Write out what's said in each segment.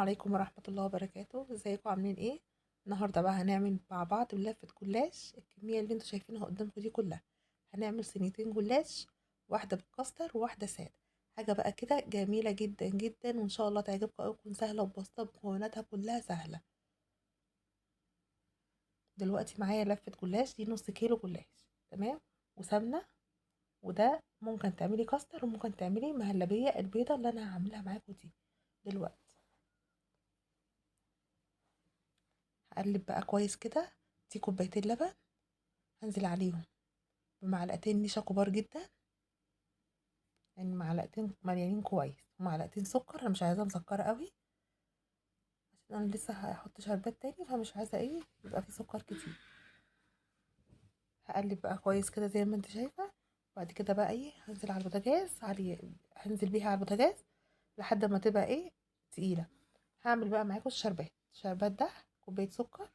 عليكم ورحمة الله وبركاته. ازيكم عاملين ايه؟ النهاردة بقى هنعمل مع بعض لفة جلاش. الكمية اللي انتوا شايفينها قدامكم دي كلها هنعمل صينيتين جلاش، واحدة بالكاستر وواحدة سادة. حاجة بقى كده جميلة جدا جدا، وان شاء الله تعجبكم اوي، تكون سهلة وبسيطة، مكوناتها كلها سهلة. دلوقتي معايا لفة جلاش دي نص كيلو جلاش، تمام، وسمنة. وده ممكن تعملي كاستر وممكن تعملي مهلبية البيضة اللي انا هعملها معاكم دي. دلوقتي هقلب بقى كويس كده. دي كوبايتين لبن، هنزل عليهم بمعلقتين نشا كبار جدا، يعني معلقتين مليانين كويس، ومعلقتين سكر. انا مش عايزاها مسكره قوي عشان انا لسه هحط شربات تاني، فمش عايزه ايه يبقى في سكر كتير. هقلب بقى كويس كده زي ما انت شايفه. بعد كده بقى ايه، هنزل على البوتاجاز هنزل بيها على البوتاجاز لحد ما تبقى ايه، تقيله. هعمل بقى معاكم الشربات ده: كوبايه سكر،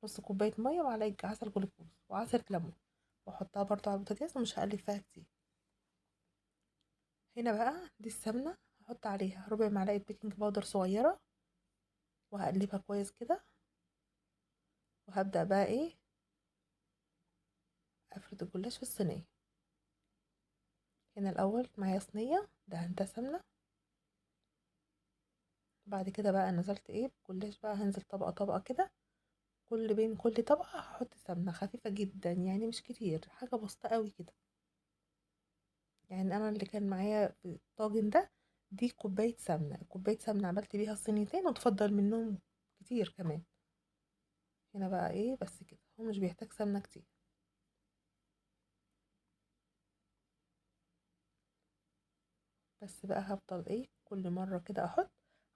نص كوبايه ميه، ومعلقه عسل جلوكوز، وعصره ليمون، واحطها برضو على البوتاجاز ومش هقلب فيها كتير. هنا بقى دي السمنة، هحط عليها ربع معلقة بيكنج باودر صغيرة، وهقلبها كويس كده. وهبدأ بقى ايه، افرد الجلاش في الصينية. هنا الاول معايا صينية دهنتها سمنة. بعد كده بقى نزلت ايه بالجلاش، بقى هنزل طبقة طبقة كده. بين كل طبقة هحط سمنة خفيفة جدا، يعني مش كتير، حاجة بسيطة قوي كده. يعني انا اللي كان معايا في الطاجن ده دي كوباية سمنة عملت بيها الصينيتين، وتفضل منهم كتير كمان. هنا بقى ايه، بس كده، هو مش بيحتاج سمنة كتير. بس بقى هفضل ايه كل مرة كده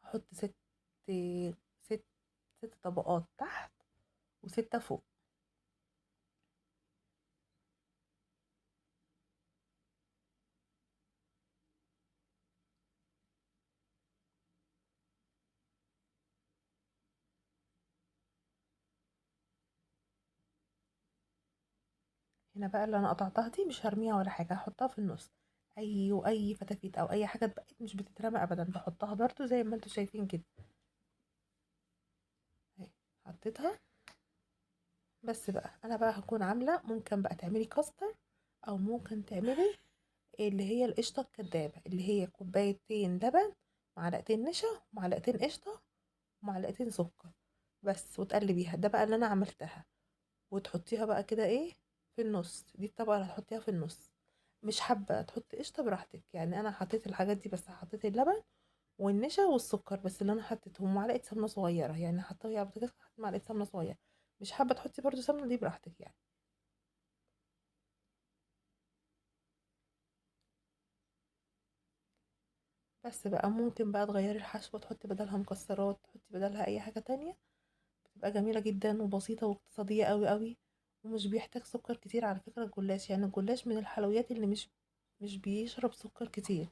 احط ست ست طبقات تحت وستة فوق. هنا بقى اللي انا قطعتها دي مش هرميها ولا حاجة، هحطها في النص. اي فتافيت او اي حاجة اتبقت مش بتترمى ابدا، بحطها برضو زي ما انتوا شايفين كده. اهي حطيتها. بس بقى انا بقى هكون عاملة، ممكن بقى تعملي كاستر، او ممكن تعملي اللي هي القشطة الكدابة، اللي هي كوبايتين لبن، معلقتين نشا، ومعلقتين قشطة، ومعلقتين سكر بس، وتقلبيها. ده بقى اللي انا عملتها. وتحطيها بقى كده ايه في النص. دي الطبقة اللي هتحطيها في النص. مش حابة تحطي قشطة براحتك، يعني انا حطيت الحاجات دي بس، حطيت اللبن والنشا والسكر بس اللي انا حطيتهم، معلقة سمنة صغيرة، يعني حطيها على البوتاجاز حطيت معلقة سمنة صغيرة. مش حابة تحطي برضو سمنة، دي براحتك يعني. بس بقى ممكن بقى تغيري الحشوة، تحطي بدلها مكسرات، تحطي بدلها اي حاجة تانية. بتبقى جميلة جدا وبسيطة واقتصادية قوي قوي. ومش بيحتاج سكر كتير على فكرة الجلاش، يعني الجلاش من الحلويات اللي مش بيشرب سكر كتير.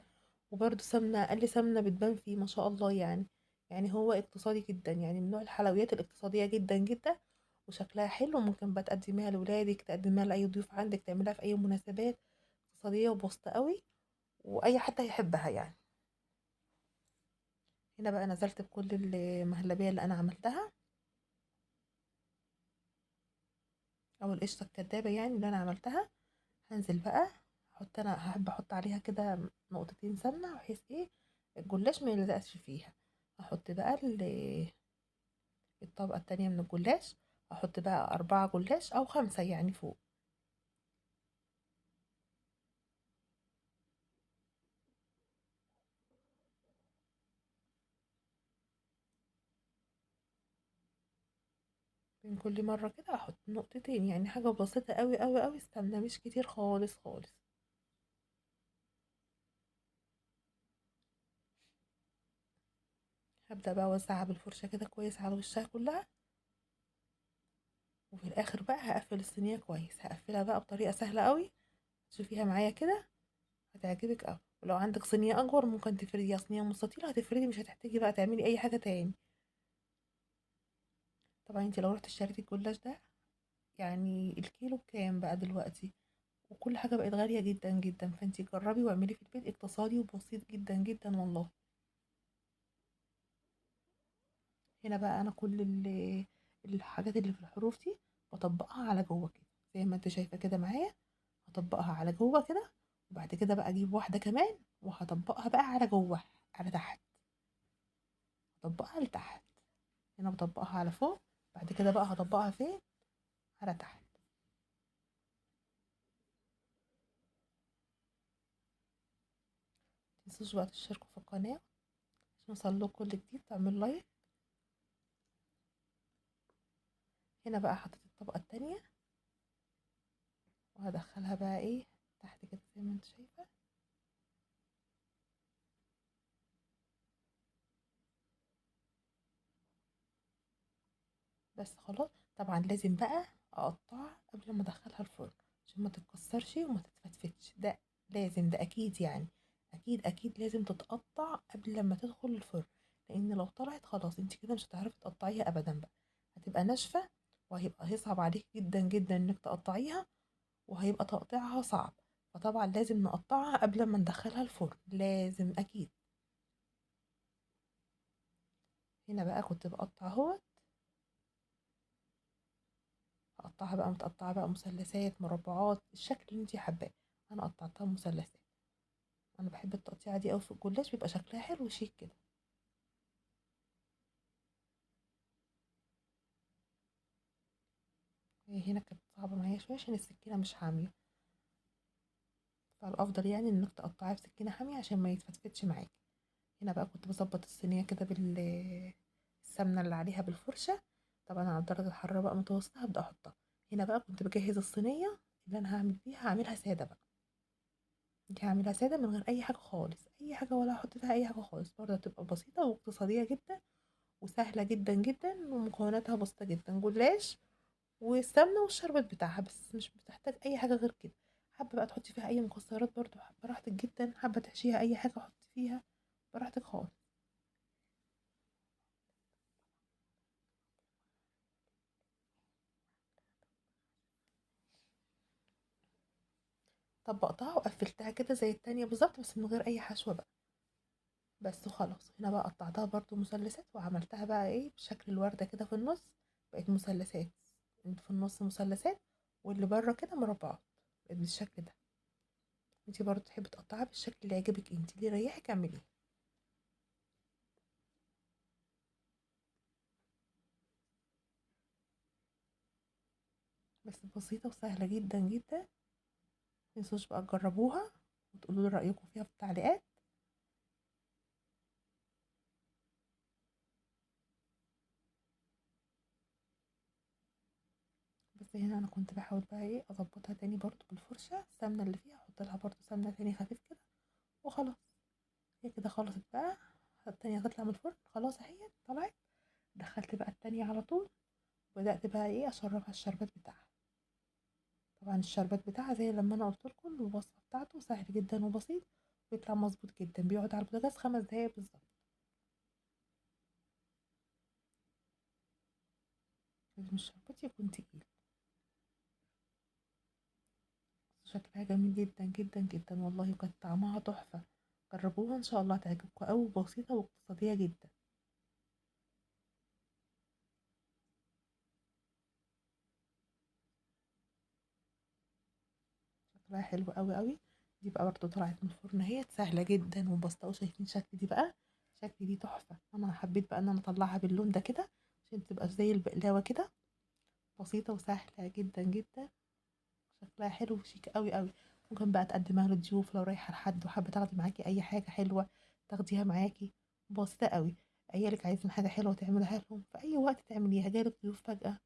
وبرده سمنة، أقل سمنة بتبان فيه ما شاء الله يعني. يعني هو اقتصادي جدا، يعني من نوع الحلويات الاقتصادية جدا جدا. وشكلها حلو، ممكن بقى تقدميها لولادك، تقدميها لأي ضيوف عندك، تعملها في أي مناسبات. اقتصادية وبسيطة قوي، وأي حد هيحبها يعني. هنا بقى نزلت بكل المهلبية اللي أنا عملتها، أو القشطة الكدابة يعني اللي أنا عملتها. هنزل بقى انا هحب احط عليها كده نقطتين سمنه، بحيث ايه الجلاش ما يلزقش فيها. هحط بقى الطبقه التانية من الجلاش. احط بقى 4 جلاش او 5 يعني فوق. من كل مره كده احط نقطتين، يعني حاجه بسيطه قوي قوي قوي، السمنه مش كتير خالص خالص. هبدا بقى اوزعها بالفرشه كده كويس على وشها كلها. وفي الاخر بقى هقفل الصينيه كويس، هقفلها بقى بطريقه سهله قوي. تشوفيها معايا كده هتعجبك قوي. ولو عندك صينية أكبر ممكن تفرديها صينية مستطيلة، هتفردي مش هتحتاجي بقى تعملي أي حاجة تاني. طبعا انت لو رحت اشتريتي الجلاش ده، يعني الكيلو بكام بقى دلوقتي؟ وكل حاجة بقت غالية جدا جدا، فانت جربي واعملي في البيت، اقتصادي وبسيط جدا جدا والله. هنا بقى انا كل الحاجات اللي في الحروف دي بطبقها على جوه كده زي ما انت شايفه كده معايا. هطبقها على جوه كده، وبعد كده بقى اجيب واحده كمان وهطبقها بقى على جوه، على تحت. هطبقها لتحت. هنا بطبقها على فوق، بعد كده بقى هطبقها فين؟ على تحت. متنسوش بقى تشتركوا في القناه عشان يوصلكوا كل جديد، تعملوا لايك. هنا بقى حطيت الطبقه التانية وهدخلها بقى ايه تحت كده زي ما انت شايفه. بس خلاص. طبعا لازم بقى اقطعها قبل ما ادخلها الفرن عشان ما تتكسرش وما تتفتفتش. ده لازم، ده اكيد يعني. اكيد اكيد لازم تتقطع قبل لما تدخل الفرن، لان لو طلعت خلاص انت كده مش هتعرفي تقطعيها ابدا بقى. هتبقى ناشفه هيصعب عليك جدا جدا انك تقطعيها، وهيبقى تقطيعها صعب. فطبعا لازم نقطعها قبل ما ندخلها الفرن، لازم اكيد. هنا بقى كنت بقطع اهو. هقطعها بقى متقطعة بقى مثلثات، مربعات، الشكل اللي انتي حباه. انا قطعتها مثلثات. انا بحب التقطيعة دي اوي في الجلاش، بيبقى شكلها حلو وشيك كده. هي هنا كانت صعبة معايا شوية عشان السكينة مش حامية، فالافضل يعني انك تقطعيها بسكينة حامية عشان ما يتفتفتش معاكي. هنا بقى كنت بظبط الصينية كده السمنة اللي عليها بالفرشة. طبعا على درجة حرارة بقى متوسطة هبدأ احطها. هنا بقى كنت بجهز الصينية اللي انا هعمل بيها، هعملها سادة بقى. دي هعملها سادة من غير أي حاجة خالص، أي حاجة ولا هحط فيها أي حاجة خالص، برضه هتبقى بسيطة واقتصادية جدا وسهلة جدا جدا، ومكوناتها بسيطة جدا. جلاش والسمنة والشربات بتاعها بس، مش بتحتاج أي حاجة غير كده. حابة بقى تحطي فيها أي مكسرات برضه براحتك جدا، حابة تحشيها أي حاجة حطي فيها براحتك خالص. طبقتها وقفلتها كده زي التانية بالظبط بس من غير أي حشوة بقى. بس وخلاص. هنا بقى قطعتها برضو مثلثات وعملتها بقى ايه بشكل الوردة كده في النص. بقت مثلثات، اللي في النص مثلثات واللي بره كده مربعات. بقت بالشكل ده. انتي برضو تحبي تقطعها بالشكل اللي يعجبك انتي، اللي يريحك اعمليه. بس بسيطة وسهلة جدا جدا. متنسوش بقى تجربوها وتقولوا لي رأيكم فيها في التعليقات. بس هنا انا كنت بحاول بقى ايه اظبطها تاني برضو بالفرشة، السمنة اللي فيها احط لها برضو سمنة تاني خفيف كده وخلاص. هي كده خلصت بقى. التانية هتطلع من الفرن خلاص اهي طلعت. دخلت بقى التانية على طول، بدأت بقى ايه اشربها الشربات بتاعها. طبعا الشربات بتاعها زي لما انا قلت لكم الوصفة بتاعته سهل جدا وبسيط، بيطلع مظبوط جدا، بيقعد على البوتاجاز 5 دقايق بالظبط. لازم الشربات يكون تقيل. شكلها جميل جدا جدا جدا والله، وكانت طعمها تحفة. جربوها ان شاء الله هتعجبكم قوي، بسيطة واقتصادية جدا. شكلها حلو قوي قوي. دي بقى برضه طلعت من الفرن اهي سهلة جدا وبسيطة، وشايفين شكل دي بقى. شكل دي تحفة. انا حبيت بقى ان انا اطلعها باللون ده كده عشان تبقى زي البقلاوة كده. بسيطة وسهلة جدا جدا. شكلها حلو وشيك قوي قوي. ممكن بقى تقدمها للضيوف لو رايحة لحد وحابة تاخدي معاكي أي حاجة حلوة، تاخديها معاكي. بسيطة قوي. عيالك عايزين حاجة حلوة تعملها لهم في أي وقت تعمليها، جالك ضيوف فجأة.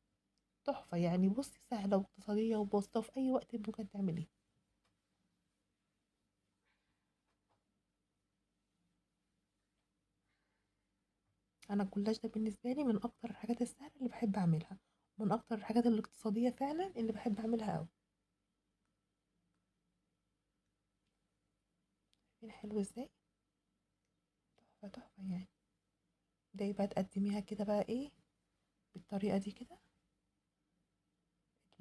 تحفة يعني. بصي سهلة واقتصادية وبسيطة في أي وقت ممكن تعمليها. أنا الجلاش ده بالنسبة لي من أكتر الحاجات السهلة اللي بحب أعملها، من أكتر الحاجات الاقتصادية فعلا اللي بحب أعملها أوي. شايفين حلو ازاي؟ تحفة تحفة يعني. ده بقى تقدميها كده بقى ايه بالطريقة دي كده.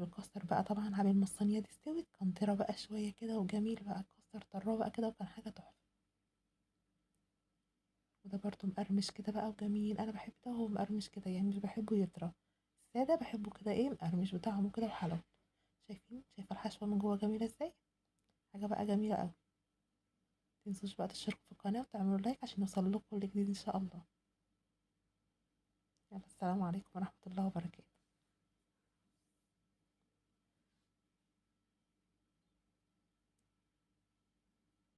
الكاستر بقى طبعا عامل ما الصينية دي استوت كان طرى بقى شوية كده وجميل بقى، الكاستر طراه بقى كده وكان حاجة تحفة. وده برضو مقرمش كده بقى وجميل. انا بحب ده وهو مقرمش كده، يعني مش بحبه يطرى. الساده بحبه كده ايه مقرمش بطعمه كده وحلاوته. شايفه الحشوه من جوه جميله ازاي؟ حاجه بقى جميله قوي. متنسوش بقى تشتركوا في القناه وتعملوا لايك عشان يوصل لكم كل جديد ان شاء الله. يلا السلام عليكم ورحمه الله وبركاته.